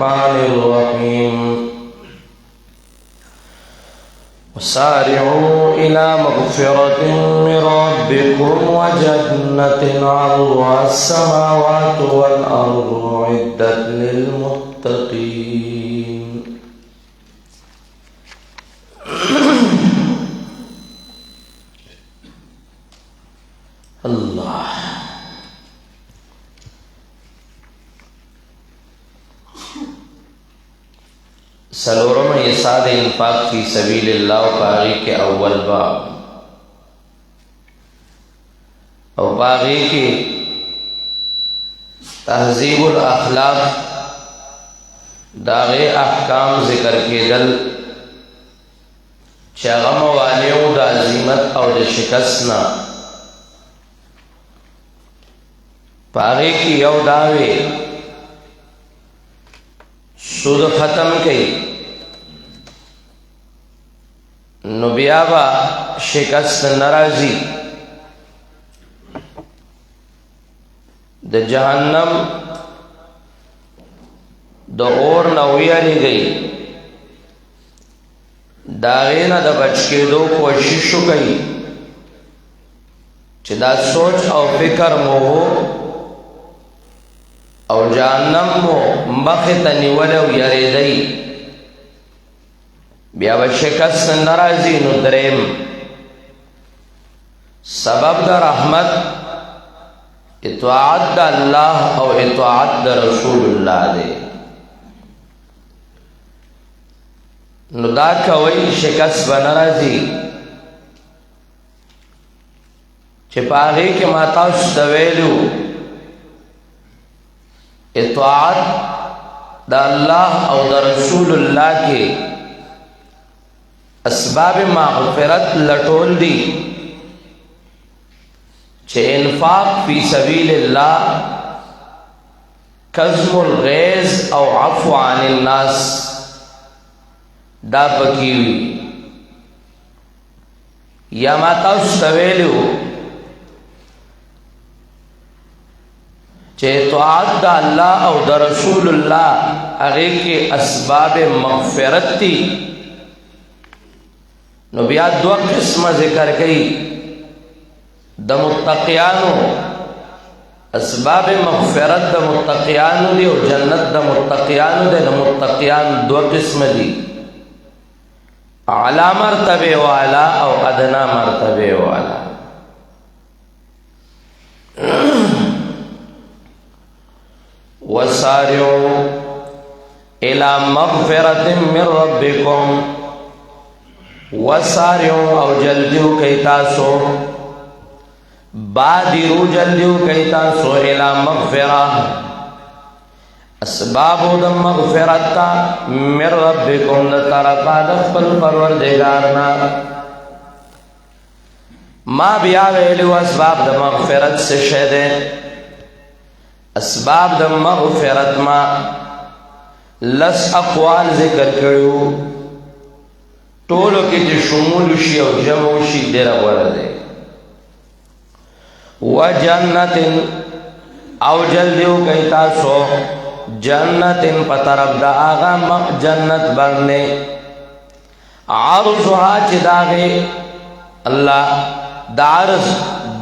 الرحيم وسارعوا إلى مغفرة من ربكم وجنة عرضها السماوات والأرض أعدت للمتقين. الله सलोरम यसाद इंफाक फी सबीलिल्लाह पागी के अव्वल बाब और पागी के तहजीबुल अखलाक दागे अहकाम जिक्र के दल चगम वालियों द अजीमत और द शिकस्ना पागी की यौ दावे सूद खत्म कई नुबियाबा शिकस्त नाराजी द जहन्नम द और नवियारी गई दागे न द बच के दो कोशिश कई चिदा सोच और फिक्र मोह और जहन्नम मो मखत निवल यरे दई बिया शिकस्त नाराजी नुद्रेम सबब द रहमत इत्वाअत द अल्लाह और इत्वाअत द रसूलुल्लाह दे नुदा कवई शिकस्त बनाराजी छिपागी के माता दवेलू इत्वाअत द अल्लाह और द रसूलुल्लाह के असबाब मग़फ़िरत लटोल दी चे इन्फाक फी सबीलिल्लाह कज़्मुल ग़ैज़ और अफ़्व अनिन नास दा पकीवी या माता उस्तवेलू चे इत्वाअत द अल्लाह और द रसूलुल्लाह अगे के असबाब मग़फ़िरत थी नबिया दो किस्म जिक्र कई द मुत्तक़ियानो असबाब मग़फ़िरत द मुत्तक़ियानो दी और जन्नत द मुत्तक़ियानो दे द मुत्तक़ियान दो किस्म दी आला मर्तबे वाला और अदना मर्तबे वाला वसारिउ इला मग़फ़िरतिम मिन रब्बिकुम वसारिउ और जल्दियों कैता सो बादिरू जल्दियों कैता सो इला मग़फ़िरा असबाबो द मग़फ़िरत का मिन रब्बिकुम द तरफा द फल परवरदिगारना माँ बिया वेलू असबाब द मग़फ़िरत से शेदे असबाब द मग़फ़िरत माँ लस अक़वाल ज़िक्र करू टोलो के जो शुमूल शी और जमोशी देरा वरदे व जन्नतिन औ जल्दियों कहता सो जन्नतिन पतरब दा आगा जन्नत बनने आरुज़ुहा चिदागे अल्लाह दारज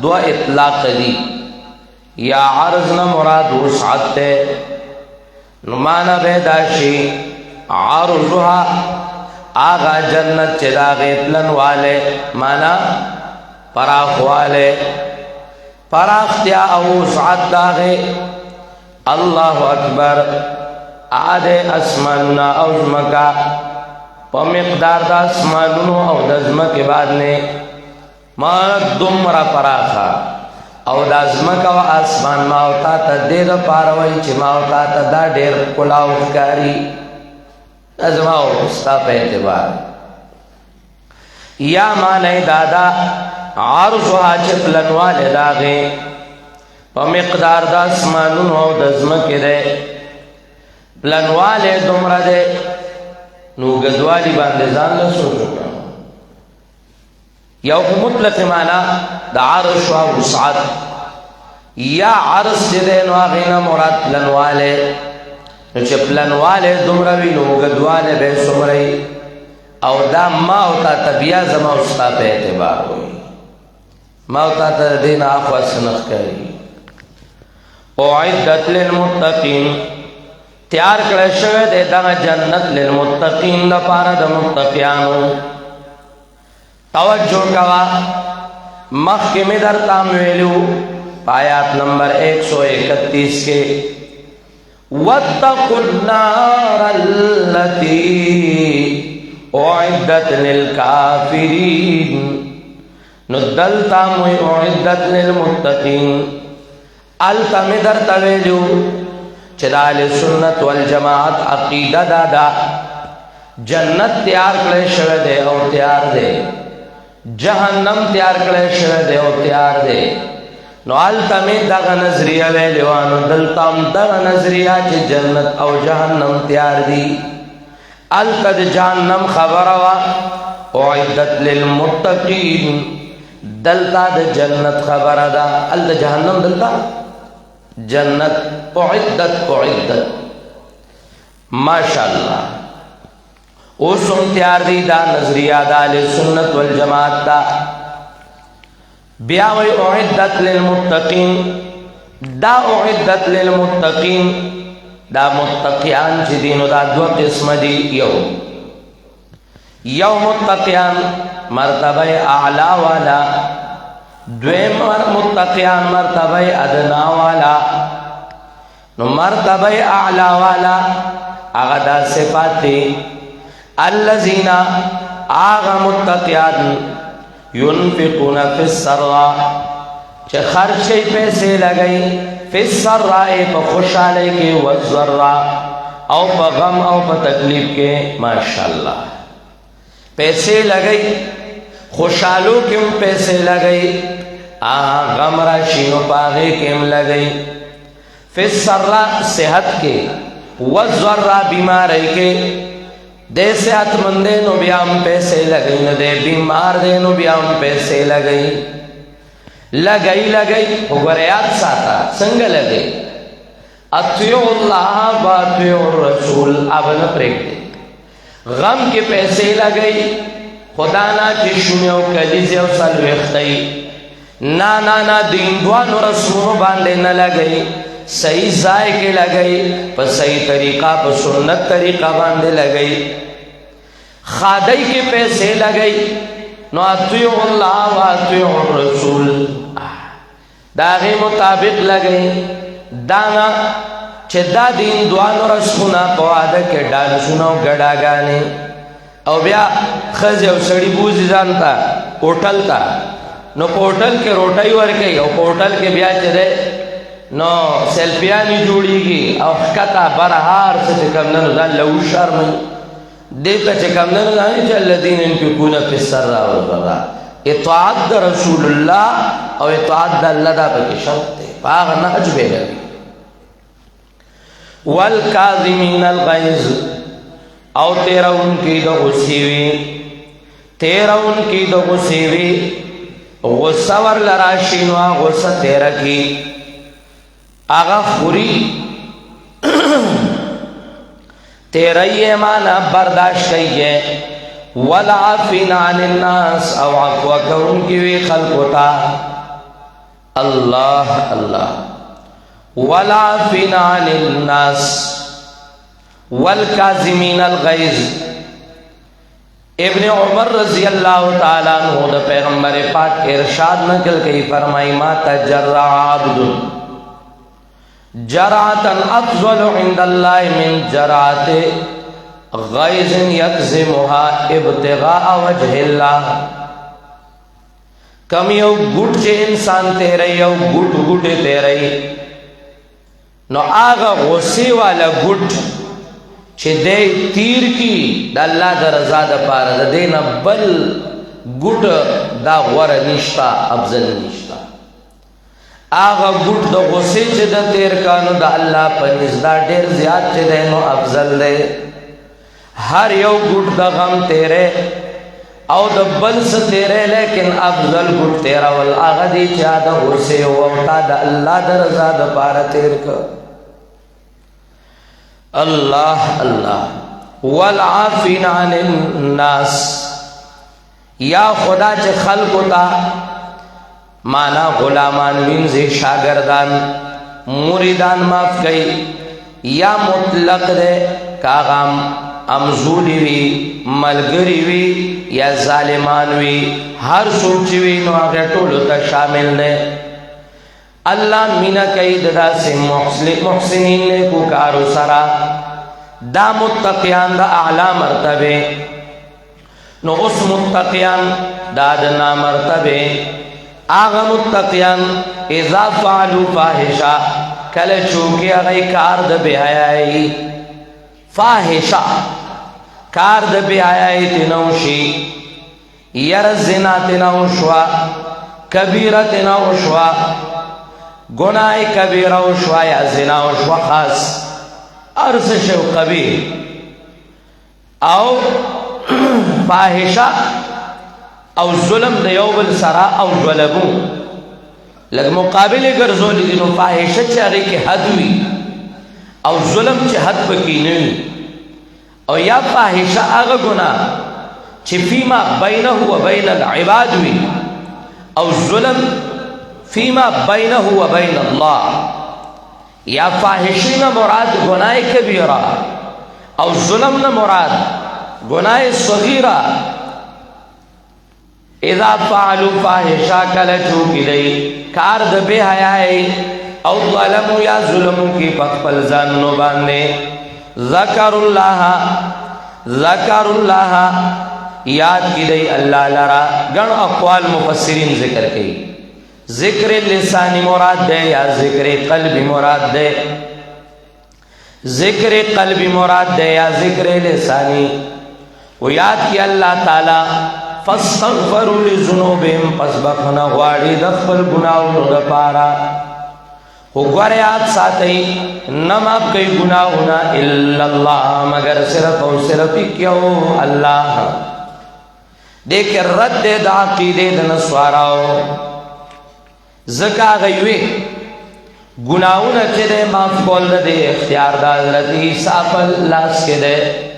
दो इतलाक़ दी या अर्ज़ न मुराद वुसअत नुमाना बेदाशी आरुज़ुहा आगा जन्नत चिदागे प्लन वाले माना पराख वाले पराख्तिया वुसअत दागे अल्लाह अकबर आधे आसमानुना औज़मका पमिक़दार दा आसमानुनो और दज़मा के बाद ने माना दुमरा पराखा और दज़मका व आसमान मावता ता देर पारवई चे मावता ता दा डेर कुलाव कारी अजमाओ उसका एतबार या माने दादा आरुज़ुहा चिपलन वाले दागे पमिक़दार दा आसमानुनो और दज़मा के दे प्लन वाले दुमरा दे नू गदवाली बांधे जान ल सोचो या मुतलक़ माना द अर्श व वुसअत या अर्श दे नो आगे ना मुराद प्लन वाले نو چې پلنواله دومره وي نو اوږدواله به څومره او دا ما او تا ته بیا زما او ستا په اعتبار وي ما او تا ته د دې نه اخوا څه نه ښکاري اعدت للمتقین تیار کړی شوی دی دغه جنت للمتقین دپاره د متقیانو توجه کوه مخکې مې درته ویلو په آیات نمبر 131 کې واتقوا النار التي اعدت للكافرين نو دلتا مو اعدت للمتقين التا می درته ویلو چې د اهل سنت والجماعت عقیده دا جنت تیار کړی شوی دی او تیار دی جهنم تیار کړی شوی دی او تیار دی نو التا می دغه نظریه ویلو نو دلتا هم دغه نظریه چې جنت او جهنم تیار دی التا د جهنم خبره وا اعدت للمتقین دلتا د جنت خبره ده التا جهنم دلتا جنت اعدت ماشاءاللہ اوسم تیار دی دا نظریہ دا اہل سنت والجماعت دا بیا وی اعدت للمتقین دا اعدت للمتقین دا متقیان چی دینو دا دو قسم دی یو متقیان مرتبہ اعلی والا دویم متقیان مرتبہ ادنا والا نو مرتبہ اعلی والا اغدا صفاتی الذین آغا متقیان ينفقون فی السراء چه خرچی پیسے لگئی فی السراء پا خوشحالی کے والضراء او پا غم او پا تکلیف کے ماشاءاللہ پیسے لگئی خوشحالو کم پیسے لگئی غم راشینو پاغے کم لگئی فی السراء صحت کے والضراء بیماری کے دے صحت مندے نو بیام پیسے لگئی نو دے بیمار دے نو بیام پیسے لگئی وګوریات ساتا څنګه لګئی اطیعوا الله واطیعوا الرسول ابن پرېږدي غم کې پیسې لګئی خدا نه چې شونیو کلیزه او سلوختي نا دین دوانو رسمونو باندې نه لګئی صحیح ځای کې لګئی په صحیح طریقہ په سنت طریقہ باندې لګئی خادای کې پیسې لګئی نو اطیعوا الله واطیعوا الرسول داغه مطابق لګئی دانا چې دا دین دوانو رسمونه په واده کې ډانسونه او ګډاګانې او بیا خځه او سړی بوزي ځانتا هوټل تا نو هوټل کې روټي ورکي او هوټل کې بیا چې نو سیلفیانی جوړیږي او کتا برهار څه کم نه ځان لو شرم دیتا چې کم نه ځان چې الذين ينفقون في السراء والضراء اطاعت رسول الله او اطاعت الله دا به شرط دی باغ نه اجبه لري والکاظمین الغیظ او تیرون کی د غصې وی غصه ور لراشینو غصه تیر کی آغا خوری تیرئی مانا برداشت کئیے والعافین عن الناس او عفو کون کیوی خلقتا اللہ والعافین عن الناس والکاظمین الغیظ ابن عمر رضی اللہ تعالیٰ عنہ دا پیغمبر پاک ارشاد نکل کئی فرمائی ما تجرع عبد جرعتا افضل عند اللہ من جرعت غیظ یکزمها ابتغاء وجہ اللہ کم یو گھٹ چے انسان تیرے یو گھٹ تیرے نو آغا غصے والا گھٹ چه دے تیر کی دا اللہ دا رضا دا پارا دا دینا بل گھٹ دا غور نشتا افضل نشتا آغا گھٹ دا غصے چه دا تیر کانو دا اللہ پنیز دا دیر زیاد چه دینو افضل دے ہر یو گھٹ دا غم تیرے او دا بل سے تیرے لیکن افضل گھٹ تیرا والآغا دی چا دا غصے ووتا دا اللہ دا رضا دا پارا تیر کا الله الله والعافین عن الناس یا خدا چې خلقو ته مانا غلامان وینځي شاگردان مریدان معاف کوي یا مطلق ده کاغام امزولی وی ملګری وی یا ظالمان وی هر څوک چې وی نو هغه ټول ته شامل نه الله مینا کوي داسې محسنین نیکو کارو سره دا متقیان دا اعلی مرتبه نو اس متقیان دا ادنا مرتبه آغا متقیان اذا فعلوا فاحشا کل چوکی اغی کار دا بے حیائی فاحشا کار دا بے حیائی تنوشی یر زنا تنوشوا کبیرہ تنوشوا گناہ کبیرہ وشوا یا زنا وشوا خاص عرض شو قبیل او فاحشہ او ظلم د یو بل سرا او ظلمو لگ مقابل ګرځول دي نو فاحشه چې هغه کې حد وي او ظلم چې حد پکې نه وي او یا فاحشه هغه ګناه چې فيما بينه وبين العباد وي او ظلم فيما بينه وبين الله یا فاحشین مراد گناہ کبیرہ او ظلم نہ مراد گناہ صغیرہ اذا فعلوا فاحشہ کل چوکی دی کار د بے حیائی او ظلمو یا ظلمو کی پخپل زاننو باندے ذکر اللہ یاد کی دی اللہ لرا گن اقوال مفسرین ذکر کی ذکر لسانی مراد دے یا ذکر قلبی مراد دے ذکر قلبی مراد دے یا ذکر لسانی وہ یاد کی اللہ تعالی فاستغفروا لذنوبهم پس بخنا غواړي د خپل ګناہوں د پاره وګوره یاد ساتي نه ماف کوي ګناہونه الا الله مگر صرف او صرف کیو الله دیکھ رد د عقیده د نسواراو زکا غیوی گناہونه چې د ماف کول د اختیار د حضرت عیسی په لاس کې ده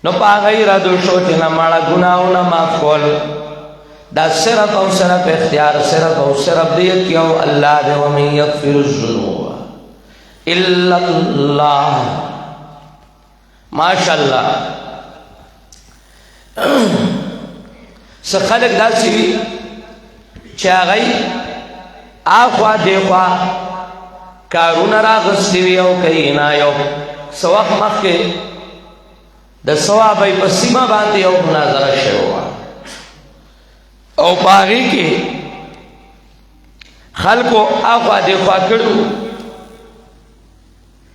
نو پاغی را دو شو چې نه ماړه ګناہونه معاف کول دا صرف او صرف اختیار صرف او صرف دی کیو الله دې ومن یغفر الذنوب الا الله ماشاءالله څه خلک داسې وي چې هغه اخوا دیخوا کارونه راغستې وي او کوي نه یو څه وخت مخکې د ثوابای په سیمه باندې یو مناظره شوه او په هغې کې خلکو اخوا دیخوا کړو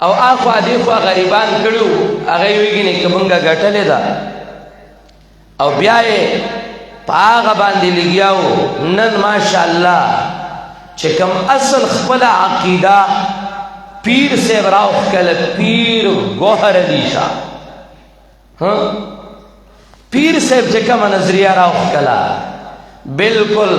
او اخوا دیخوا غریبان کړو هغه یې ویږي که مونږه ګټلې ده او بیا یې په هغه باندې لګیا و نن ماشاءالله چې کوم اصل خپله عقیده پیر صاحب راوښکله پیر ګوهر علی شاه پیر صاحب چې کومه نظریه راوښکله بالکل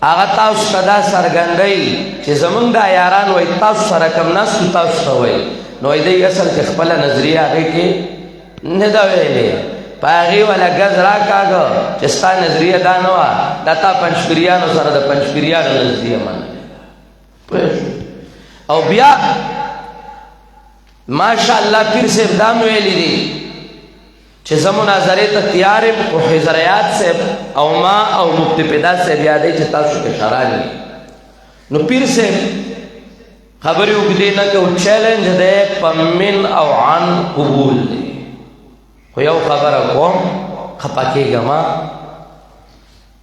هغه تاسو ته دا څرګندوي چې زمونږ دا یاران وایي تاسو سره کوم ناستو تاسو ته وایي نو دوی اصل کې خپله نظریه هغې کې نه ده ویلې په هغې والا ګز راکاږه چې ستا نظریه دا نه وه دا تا پنجپیریانو سره د پنجپیریانو نظریه منلې او بیا ماشاءالله پیر صاحب دا م ویلي دي چې زه مناظرې ته تیار یم خو حضریات صاحب او ما او مفتی پیدا صاحب یادوي چې تاسو کشران یې نو پیر صاحب خبرې اوږدې نه کوو چیلنج دی په من او عن قبول دی خو یو خبره کوم خفه کېږه ما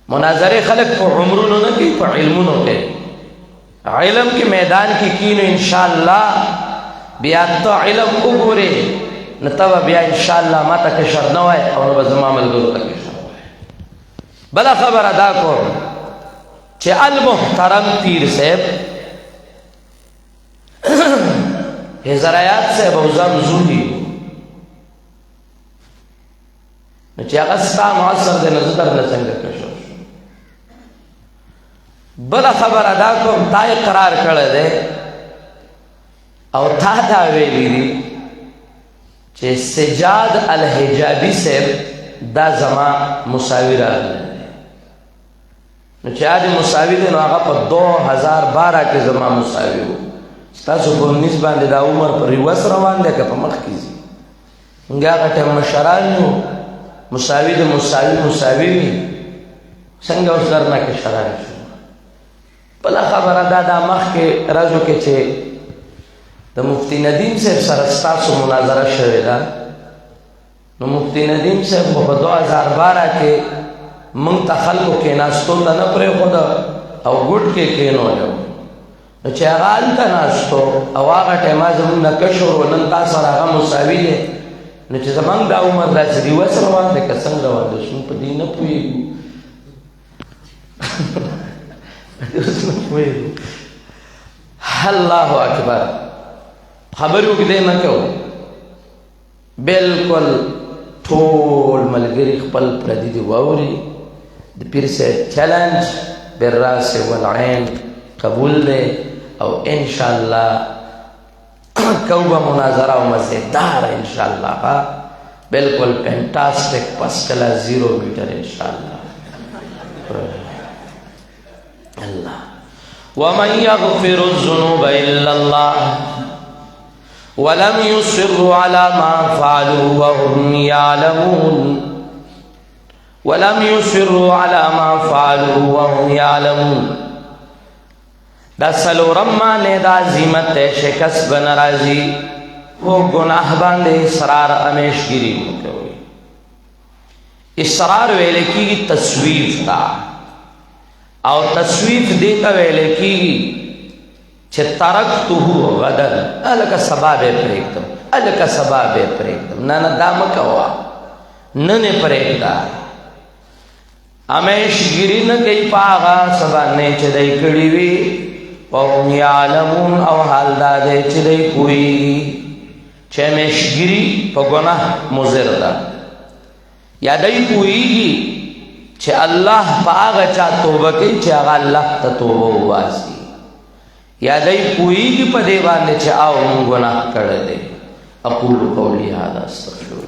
مناظرې خلک په عمرونو نه کوي په علمونو کوي علم کې میدان کې کینو انشاءالله بیا ته علم وګورې نو ته به بیا انشاءالله ما ته کشر نه وای او نو به زما ملګرو ته کشر وای بله خبره دا کوم چې المحترم پیر صاحب حضریات صاحب او زمزولي نو چې هغه ستا معاصر دی نو زه درنه څنګه کشر بله خبره دا کوم تا اقرار کړی دی او تا دا ویلی دی چې سجاد الحجابی صاحب دا زما مساوی راغلی نو چې آج مساوی دی نو هغه په 2012 کې زما مساوی و ستاسو په نیز باندې دا عمر په ریوس روان دی که په مخ کې ځي موږ هغه ټایم مشران یو مساوی د مساوی وي څنګه اوس درنه کې شران شو بله خبره دا مخکې راځو کې چې د مفتی ندیم صاحب سره ستاسو مناظره شوې ده نو مفتی ندیم صاحب خو په 2012 کې موږ ته خلکو کېناستو ته نه پرېښوده او ګوټ کې کېنولی نو چې هغه هلته ناستو او هغه ټایمه زموږ نه کشر و نن تا سره هغه مساوي دی نو چې زموږ دا عمر داسې ریوس روان دی که څنګه روان دی موږ په دې نه پوهېږو الله اکبر خبر اوږدې نه کوو بلکل ټول ملګري خپل پردي دي واوري د پیر صاحب چلنج بالراس والعین قبول دی او انشاءالله کوبه مناظره او مزیدار انشاءالله بلکل فینٹاسٹک پس کلا 0 میٹر انشاءالله اللہ ومن يغفر الذنوب الا الله ولم يصروا على ما فعلوا وهم يعلمون ولم يصروا على ما فعلوا وهم يعلمون دا سلورم معنی دا عظیمت شکست بن راضی وہ گناہ باندے اصرار ہمیشگیری مکوئی اصرار ویلے کی تصویف تا او تصویف دیتا ویلے کی چه ترکتو غدن الکا سبابے پریکتم الکا سبابے پریکتم نانا دا مکوا ننے پریکتا ہمیشگیری نکی پاغا سبانے چه دی کڑیوی وهم یعلمون او حال دادے چه دی کوئی چه ہمیشگیری پا گناہ مزر دا یا دی کوئی چه اللہ پا آغا چا توبہ کی چه آغا اللہ تا توبہ واسی یا دی پوئی کی پا دیوانے چه آو من گناہ کردے اقول قولی هذا استغفر